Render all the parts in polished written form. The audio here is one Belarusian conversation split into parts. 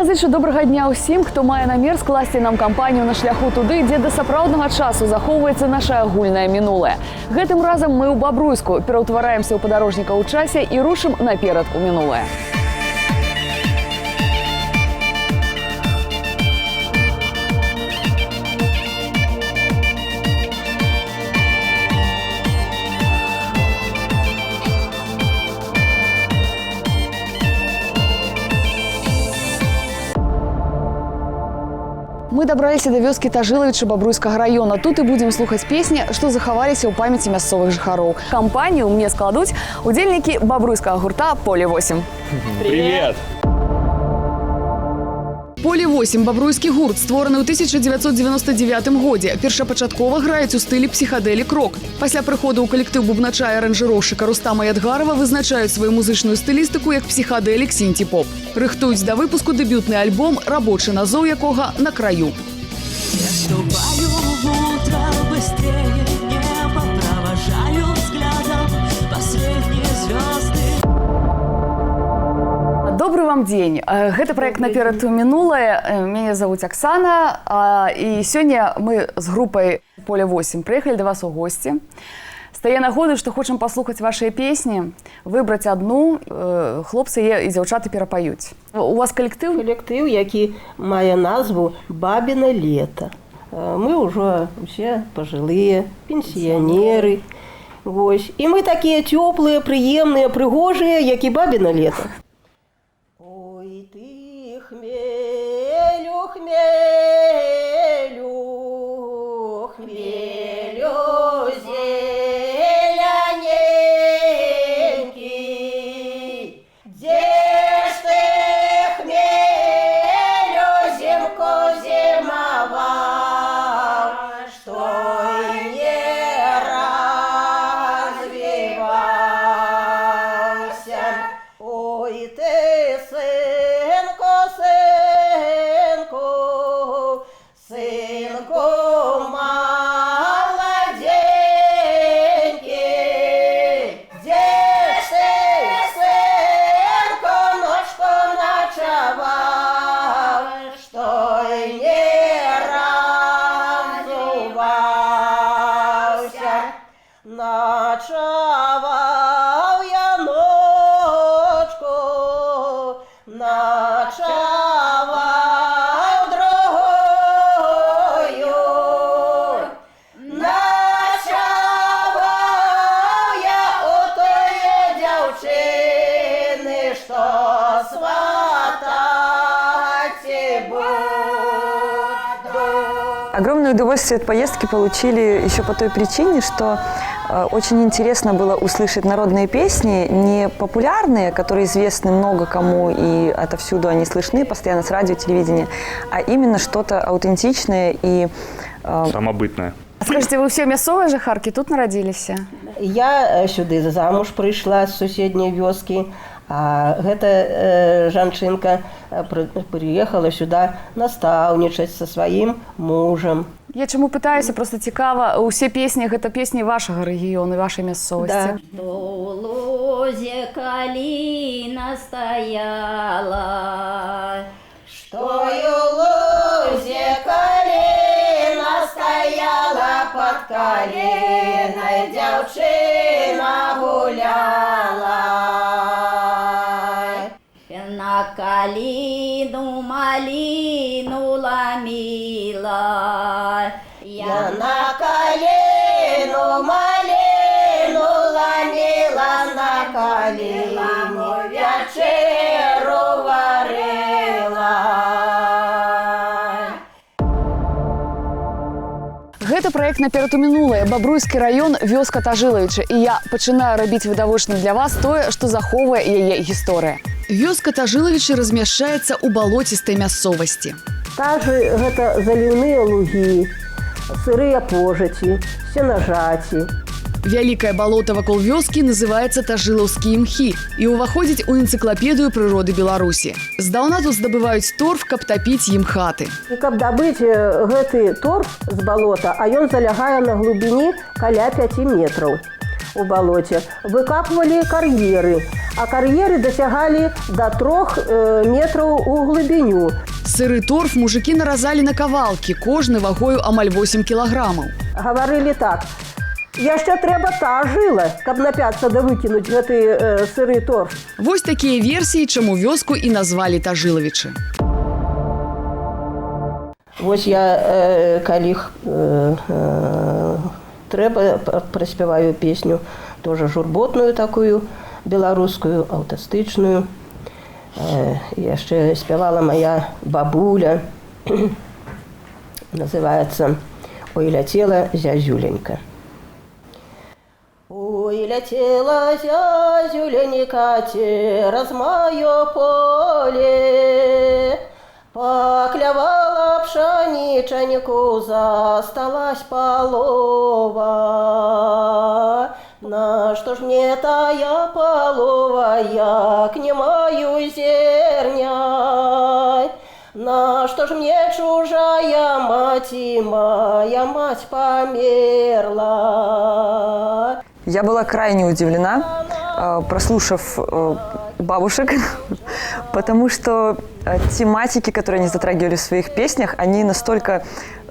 Я зычу добрага дня ўсім, хто мае намер скласці нам кампанію на шляху туды, дзе да сапраўднага часу захоўваецца наша агульнае мінулае. Гэтым разам мы ў Бабруйску пераўтвараемся ў падарожніка ў часе і рушым наперад у мінулае. Мы дабраліся да вёскі Тажылавіча Бабруйскага района. Тут і будзем слухаць песні, што захаваліся ў памяці мясцовых жыхароў. Кампанію мне складуць удзельнікі бабруйскага гурта «Поле-8». Привет! «Поле-8» – бабруйскі гурт, створаны ў 1999 годзе. Першапачаткова граюць у стылі псіхадэлік-рок. Пасля прыходу ў калектыў бубнача і аранжыроўшчыка Рустама Ядгарова вызначаюць сваю музычную стылістыку як псіхадэлік сінті-поп. Рыхтуюць да выпуску дэбютны альбом, рабочы назоў якога «На краю». Я ступаю в утро быстрее, небо провожаю взглядом последние звезды. Добрый вам день. Гэта проект «Наперад у мінулае». Меня зовут Оксана. И сегодня мы с группой «Поле-8» приехали до вас у гости. Стае нагоды, што хочам паслухаць вашыя песні, выбраць адну, хлопцы і дзяўчаты перапаюць. У вас калектыў? Калектыў, які мае назву «Бабіна лета». Мы ўжо ўсе пажылыя, пенсіянеры. Вось. І мы такія цёплыя, прыемныя, прыгожыя, як і бабіна лета. Ой, ты хмелю, хмелю, хмелю, зеляненький, где ж ты, хмелю, зимку зимовал, что не развивался. Ой, ты, сынку, сынку, сынку молоденький, где ж ты, сынку, ночку ночевал, что не разувался. Ночевал я ночку, ночевал другую, ночевал я у той девчины, что сватать буду. Огромное удовольствие от поездки получили еще по той причине, что очень интересно было услышать народные песни, не популярные, которые известны много кому и отовсюду они слышны, постоянно с радио, телевидения, а именно что-то аутентичное и Самобытное. Скажите, вы все мясцовыя жыхаркі тут нарадзіліся? Я сюды замуж прыйшла з суседняй вёскі, а гэта жанчынка прыехала сюда настаўнічаць са сваім мужам. Я чаму пытаюся, просто цікава, усе песні гэта песні вашага рэгіёну, вашай мясцовасці. Что у лозе калина стояла, Что у лозе калина стояла, под калиной дзяўчына гуляла. на калину малину ломила. Я на калину малину ломила, на калину вечеру варила. Гэта праект «Наперад у мінулае», Бабруйскі раён, вёска Тажылавіча. І я пачынаю рабіць відавочным для вас тое, што захоўвае яе гісторыя. Вёска Тажылавіча размяшчаецца ў балоцістай мясцовасці. Тажы – гэта заліўныя лугі, сырыя пожаці, сенажаці. Вялікае балота вакол вёскі называецца Тажылаўскія імхі і ўваходзіць у энцыклапедыю прыроды Беларусі. Здаўна тут здабываюць торф, каб тапіць ім хаты. І каб дабыць гэты торф з балота, а ён залягае на глыбіні каля 5 метраў у балоце, выкапвалі кар'еры, а кар'еры дасягалі да 3 метраў у глыбіню. Сыры торф мужики наразалі на кавалкі, кожны вагою амаль 8 кілаграмаў. Гаварылі так: яшчэ трэба та жыла, каб напяцца да выкінуць гэты сыры торф. Вось такія версіі, чаму вёску і назвалі Тажылавічы. Вось я, калі трэба, праспяваю песню, тоже журботную такую, беларускую, аўтастычную. Яшчэ спявала моя бабуля, называется «Ой, ляцела зязюленька». Ой, летела зязюленька через моё поле, поклевала пшениченьку, засталась полова. На что ж мне тая полова, як не мою зерня? На что ж мне чужая мать, и моя мать померла? Я была крайне удивлена, прослушав бабушек, потому что тематики, которые они затрагивали в своих песнях, они настолько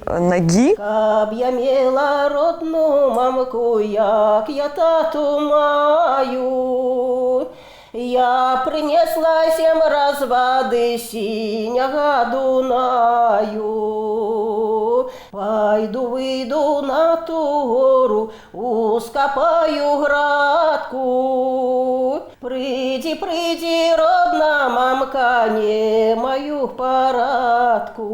ноги. Каб я мела родную мамку, як я тату маю, я принесла 7 раз воды синего Дунаю. Пойду, выйду на ту гору, ускопаю градку. Приди, приди, родна мамка, не мою парадку.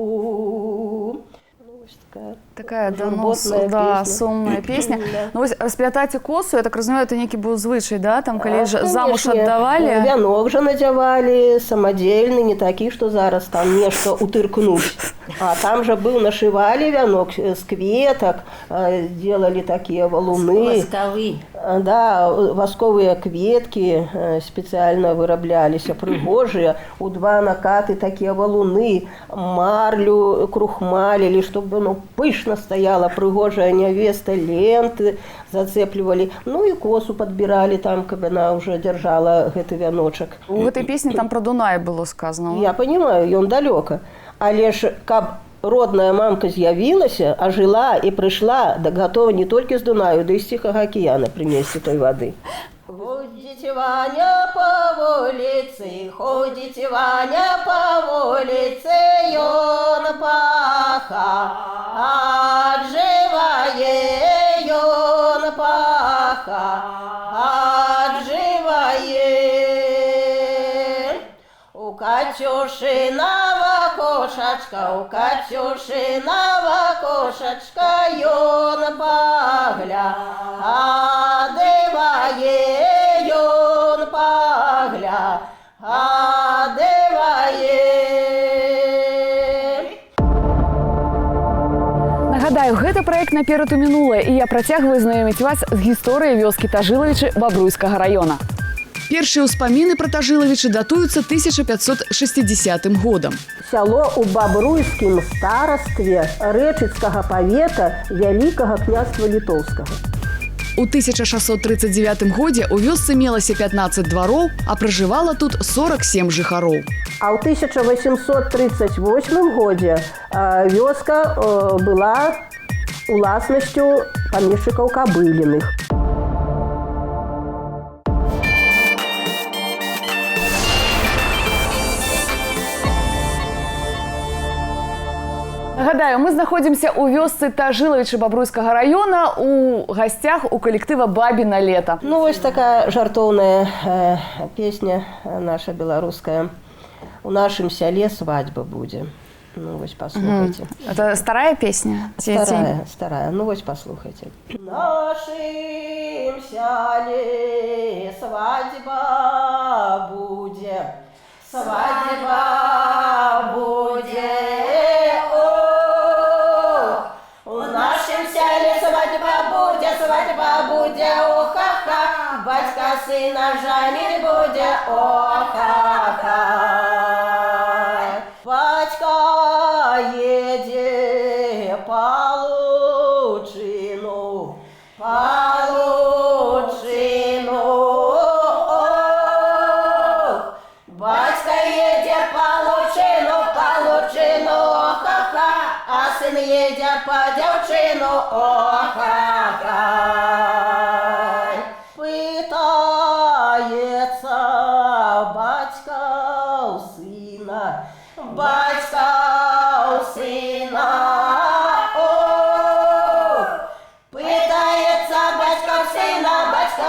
Такая журботная да, песня. сумная песня. Да. Ну, вось расплятаць косу, я так разумею, это некі быў звычай, да? Там, калі замуж Конечно. аддавалі. Вянок же надевали самодельный, не такие, что зараз там нечто утыркнуть. А там же был, нашивали вянок с кветок, делали такие валуны. Восковый. Да, восковые кветки специально выраблялись, пригожие. У 2 накаты такие валуны, марлю крухмалили, чтобы пышно стояла пригожая невеста, ленты зацепливали. Ну и косу подбирали там, как она уже держала гэты вяночек. У гэтай песні там про Дунай было сказано. Я понимаю, ён далёка. Але ж, каб родная мамка з'явілася, ажила і прыйшла, да готова не толькі з Дунаю, да і з Ціхага акіяна прынесці той вады. Ходите, Ваня, по вулице, ходите, Ваня, по вулице, ён паха, отживае, ён паха, отживае. У Катюшиного кошечка, у Катюшиного кошечка, ён поглядывае, ён поглядывае. Нагадаю, гэта праект «Наперад у мінулае», і я працягваю знаёміць вас з гісторыяй вёскі Тажылавічы Бабруйскага раёна. Першыя ўспаміны пра Тажылавічы датуюцца 1560 годам. Сяло у Бабруйскім старастве Рэчыцкага павета Вялікага княства Літоўскага. У 1639 годзе ў вёсцы мелася 15 двароў, а пражывала тут 47 жыхароў. А ў 1838 годзе вёска была уласнасцю памешчыкаў Кабыліных. Нагадаю, мы знаходзімся ў вёсцы Тажылавічы Бабруйскага раёна у гасцях у калектыва «Бабіна лета». Ну, вось такая жартоўная песня наша беларуская. У нашым сяле свадьба будзе. Ну, вось послухайте. Это старая песня? Старая. Ну, вось послухайте. В нашым сяле свадьба будзе, свадьба будзе. Свадьба буде, о-ха-ха, батька сина жанить буде, о-ха-ха. Батька їде по лучину, сыну, ох-ах-ай. Пытается батька у сына, батька у сына, о, пытается батька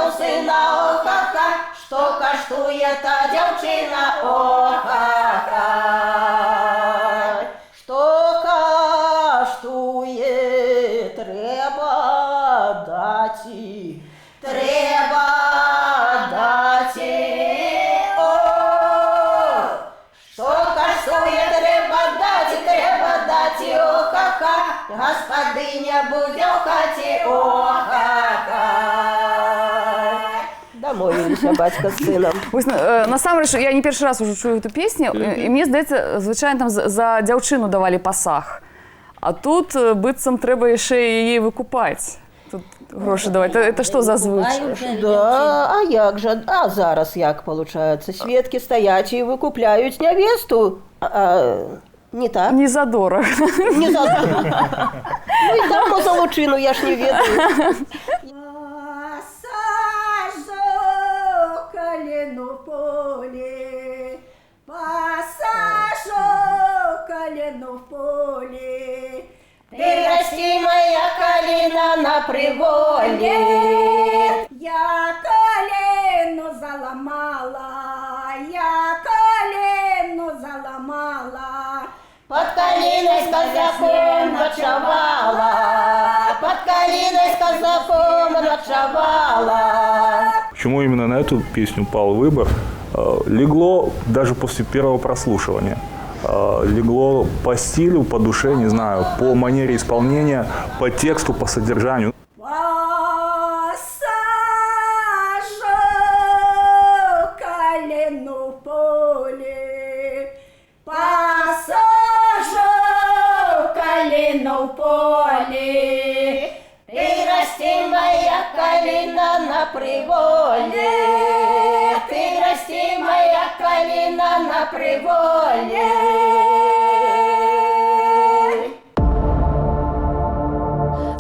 у сына, ох-ха-ха, что каштує та дівчина, ох-ха-ха, що каштує, треба дати, о, що каштує, треба дати, ох-ха-ха, господиня буде в хаті, ох-ха-ха. Домовилися батька з сином. Ось насамрэч я не першы раз уже чую эту песню, і мне здаецца, звычайна там за дзяўчыну давалі пасаг. А тут быццам трэба яшчэ яе выкупаць. Тут грошы даваць. Это што за звычай? Да, а як же? А зараз як получается? Сведки стоять и выкупляют невесту. Не так? Не задорого. Не задорого. Ну и даму за лучину, я ж не ведаю. Колено поле, посажу колено в поле. Ты расти, моя калина, на приволе. Я колено заломала, Под калиной с казаком ночевала, под калиной с казаком ночевала. Почему именно на эту песню пал выбор? Легло даже после первого прослушивания. Легло по стилю, по душе, не знаю, по манере исполнения, по тексту, по содержанию. посажу колено в поле, посажу колено в поле. Ты расти, моя калина, на приволе. Ты расти, моя калина, на приволе.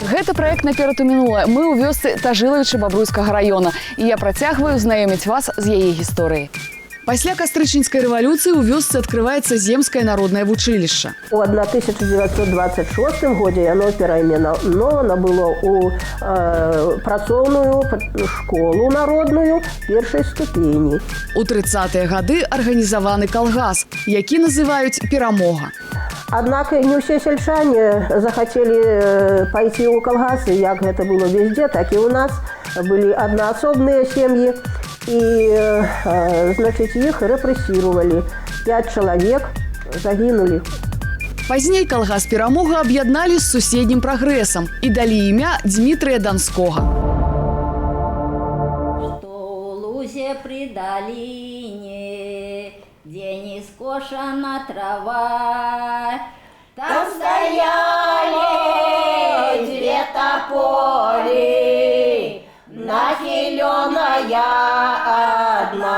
Гэта праект «Наперад у мінулае». Мы ў вёсцы Тажылавічы Бабруйскага раёна. І я працягваю знаёміць вас з яе гісторыяй. Пасля кастрычніцкай рэвалюцыі ў вёсцы адкрываецца земскае народнае вучылішча. У 1926 годзе яно перайменавана было ў працоўную школу народную першай ступені. У 30-е гады арганізаваны калгас, які называюць «Перамога». Аднак не ўсе сельчане захацелі пайти ў калгасы, як гэта было везде, так і ў нас. Былі аднаасобныя сем'і, і, значыць, іх рэпрэсіравалі. 5 чалавек загінулі. Пазней калгас «Перамога» аб'ядналі з суседнім «Прагрэсам» і далі імя Дмітрыя Данскога. Что у лузе при долине, где не скошена трава, там стояли 2 тополи, нахиленная одна.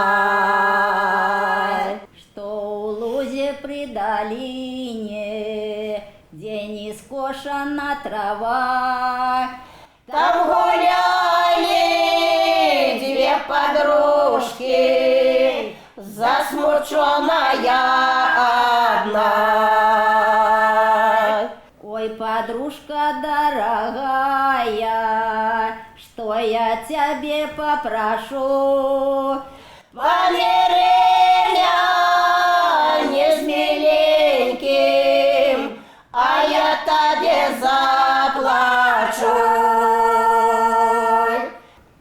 Что у лузе при долине, где не скошена трава, там гуляли 2 подружки, засмученная одна. Ой, подружка дорогая, что я тебе попрошу, помири меня не с миленьким, а я тебе заплачу.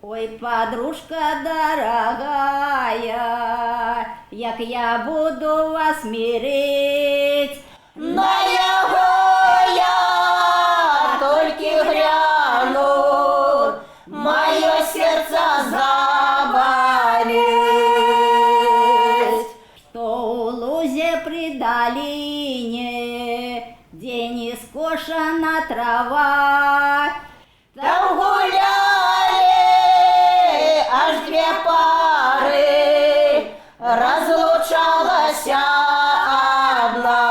Ой, подружка дорогая, як я буду вас мирить, на яго я только гляну, мое сердце заболит. Что у лузе при долине, где не скошена трава, там гуляли аж 2 пары, разлучалась одна.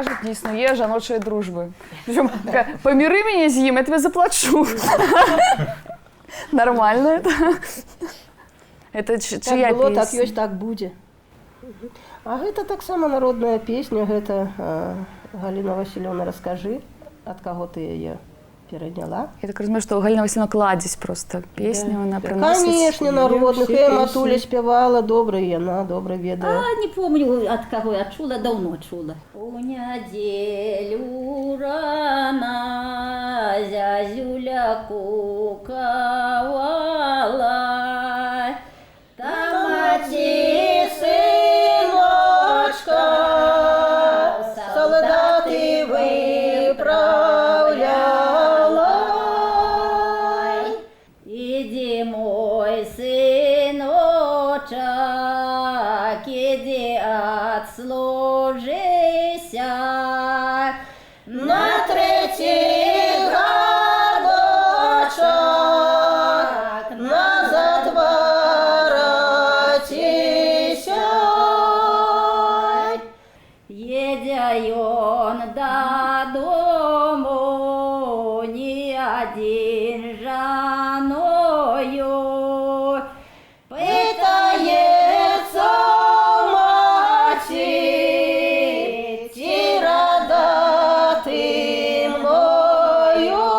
кажуть, не існує жаночої дружби. Причому така, поміри мене з ним, я тебе заплачу. Нормально это. Это чия Так было, так песня? ёсць, так будзе. А гэта таксама народная песня, гэта Галина Васильевна, раскажи, ад каго ты яе пераняла. Я так разумею, что Галина Васильевна кладзесь просто песню, она приносит. Конечно, народных. все И Матуля песни. спевала, добра, и она добра ведае. А, не помню, от кого я чула, давно чула. У неделю рано зязюля куковала, там мати сыночка, солдаты выправляла. Иди, мой сыночек, иди отслужися. На третий годочок назад воротися. Едя он додому не один жаною, Питається мати, ті радати мною.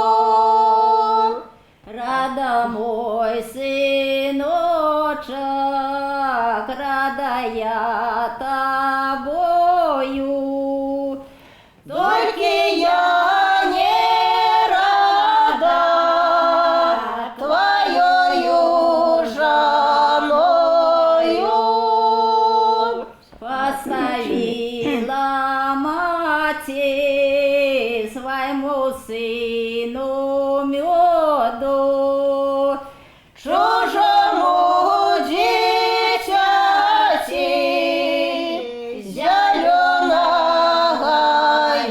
рада мой сыночек, рада я тобою. Только я не рада твоею жаною. Поставила мать своему сыну меду, Чужому дитяти зеленого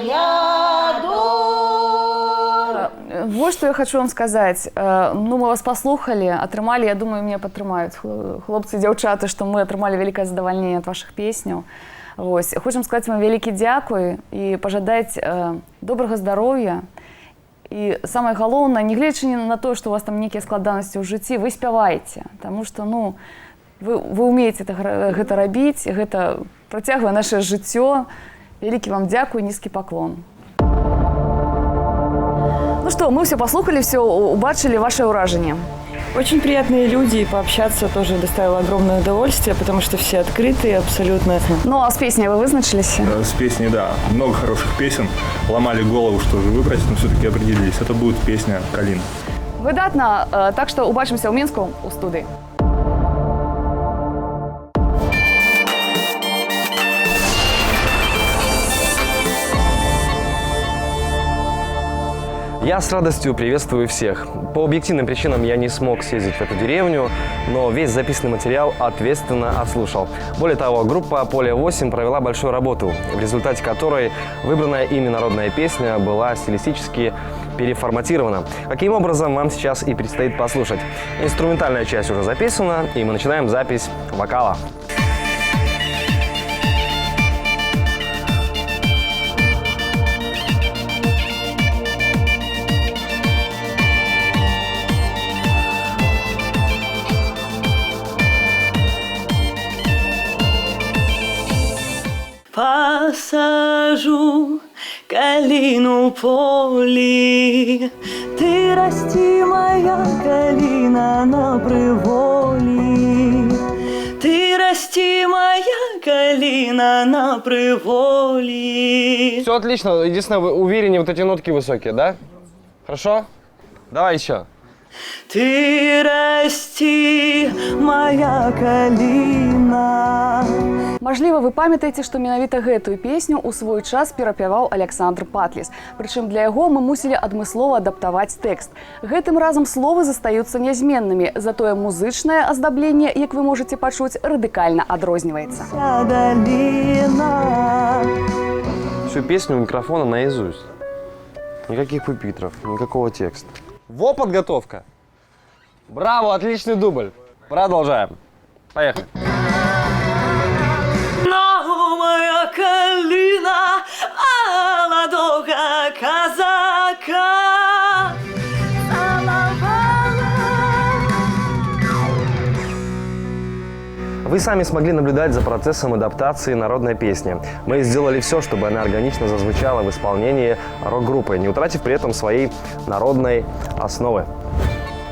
яду. Вот что я хочу вам сказать. Ну, мы вас послухали, атрымалі, я думаю, меня падтрымаюць хлопцы і дзяўчаты, што мы атрымалі вялікае задавальненне ад вашых песняў. Вось. Хочам сказаць вам вялікі дзякуй і пажадаць добрага здароўя. І самае галоўнае, не гледзячы на тое, што у вас там нейкія складанасці ў жыцці, вы спяваеце, таму што, ну, вы умееце гэта рабіць, гэта працягвае наше жыццё. Вялікі вам дзякуй, нізкі паклон. Ну что, мы все послухали, все убачили, ваше уражение. Очень приятные люди, и пообщаться тоже доставило огромное удовольствие, потому что все открытые абсолютно. Ну а с песней вы вызначились? С песней, да. Много хороших песен. Ломали голову, что же выбрать, но все-таки определились. Это будет песня «Калина». Выдатно. Так что убачимся у Мінску у студии. Я с радостью приветствую всех. По объективным причинам я не смог съездить в эту деревню, но весь записанный материал ответственно отслушал. Более того, группа «Поле-8» провела большую работу, в результате которой выбранная ими народная песня была стилистически переформатирована. Каким образом, вам сейчас и предстоит послушать. Инструментальная часть уже записана, и мы начинаем запись вокала. Посажу калину в поле, ты расти, моя калина, на приволе. Ты расти, моя калина, на приволе. Все отлично, единственное, вы увереннее вот эти нотки высокие, да? Хорошо? Давай еще. Ты расти, моя калина. Мажліва, вы памятаеце, што менавіта гэтую песню ў свой час перапяваў Александр Патліс. Прычым для яго мы мусілі адмыслова адаптаваць тэкст. Гэтым разам словы застаюцца нязменнымі, затое музычнае аздабленне, як вы можаце пачуць, радыкальна адрозніваецца. Всю песню у микрофона наизусть. Никаких пупитров, никакого текста. Во подготовка! Браво, отличный дубль! Продолжаем. Поехали. Моя калина, молодого казака. Вы сами смогли наблюдать за процессом адаптации народной песни. Мы сделали все, чтобы она органично зазвучала в исполнении рок-группы, не утратив при этом своей народной основы.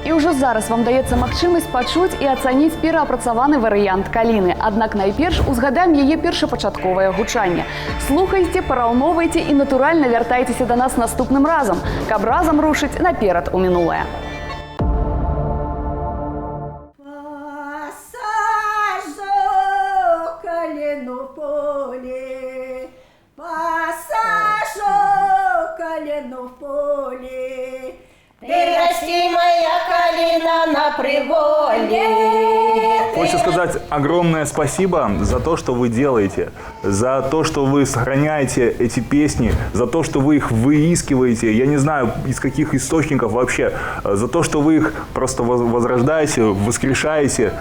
І ўжо зараз вам даецца магчымасць пачуць і ацаніць пераапрацаваны варыянт каліны. Аднак найперш узгадаем яе першапачатковае гучанне. Слухайце, параўноўвайце і натуральна вяртайцеся да нас наступным разам, каб разам рушыць наперад у мінулае. Ты расти, моя калина, на приволе. Хочется сказать огромное спасибо за то, что вы делаете, за то, что вы сохраняете эти песни, за то, что вы их выискиваете, я не знаю, из каких источников вообще, за то, что вы их просто возрождаете, воскрешаете.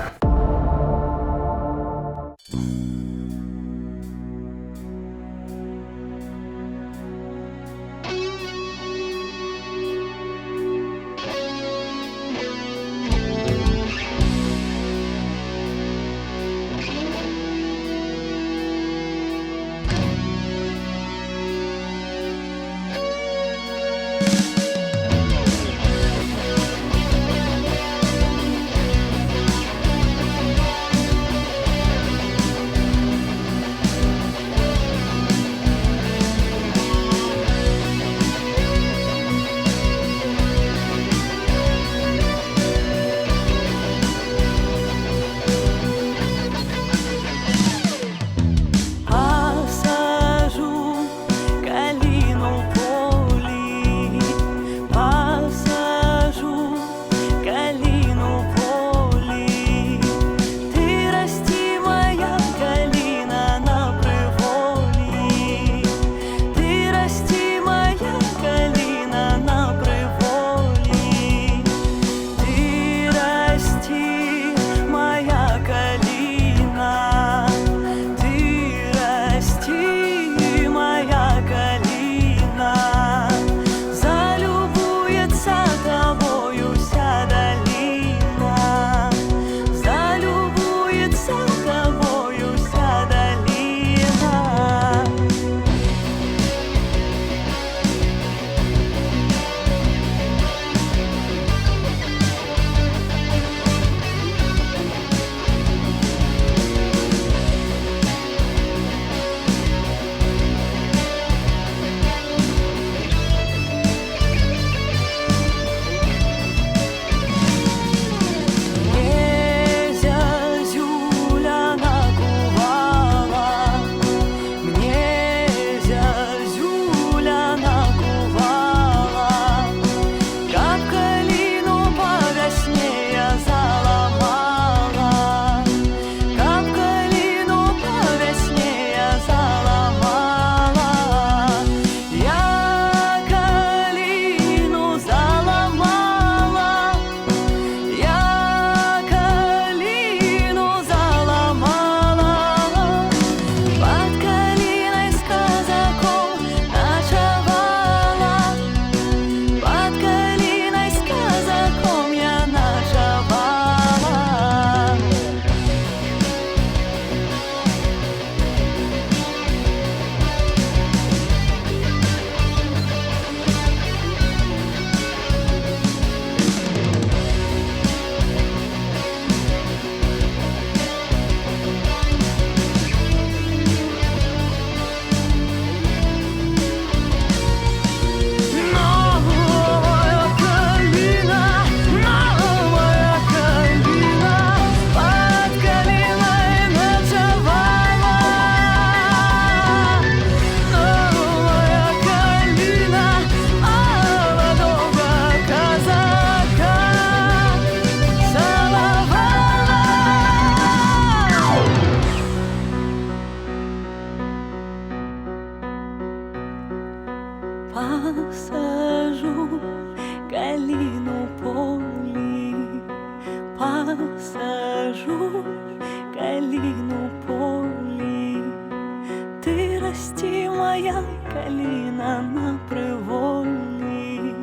моя калина на приволі.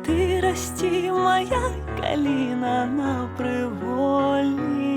Ти расти, моя калина на приволі.